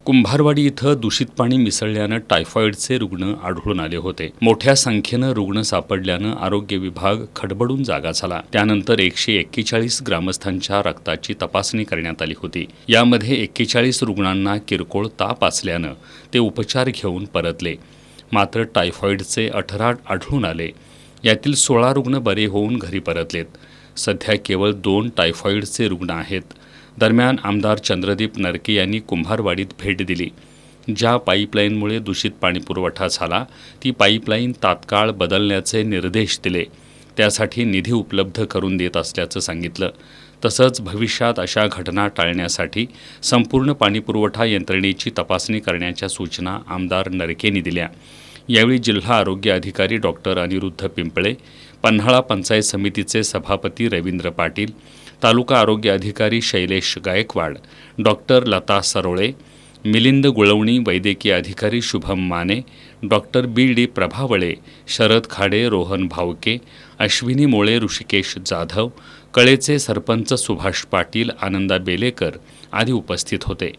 कुंभारवाडी इथं दूषित पाणी मिसळल्यानं टायफॉईडचे रुग्ण आढळून आले होते. मोठ्या संख्येनं रुग्ण सापडल्यानं आरोग्य विभाग खडबडून जागा झाला. त्यानंतर 141 ग्रामस्थांच्या रक्ताची तपासणी करण्यात आली होती. यामध्ये 41 रुग्णांना किरकोळ ताप असल्यानं ते उपचार घेऊन परतले. मात्र टायफॉईडचे 18 आढळून आले. यातील 16 रुग्ण बरे होऊन घरी परतलेत. सध्या केवळ 2 टायफॉईडचे रुग्ण आहेत. दरम्यान आमदार चंद्रदीप नरके यांनी कुंभारवाडीत भेट दिली. ज्या पाईपलाईनमुळे दूषित पाणीपुरवठा झाला ती पाईपलाईन तात्काळ बदलण्याचे निर्देश दिले. त्यासाठी निधी उपलब्ध करून देत असल्याचं सांगितलं. तसंच भविष्यात अशा घटना टाळण्यासाठी संपूर्ण पाणीपुरवठा यंत्रणेची तपासणी करण्याच्या सूचना आमदार नरकेंनी दिल्या. यावेळी जिल्हा आरोग्य अधिकारी डॉक्टर अनिरुद्ध पिंपळे, पन्हाळा पंचायत समितीचे सभापती रवींद्र पाटील, तालुका आरोग्य अधिकारी शैलेश गायकवाड, डॉक्टर लता सरोळे, मिलिंद गुळवणी, वैद्यकीय अधिकारी शुभम माने, डॉक्टर बी.डी. प्रभावळे, शरद खाडे, रोहन भावके, अश्विनी मोळे, ऋषिकेश जाधव, कळेचे सरपंच सुभाष पाटील, आनंदा बेलेकर आदी उपस्थित होते.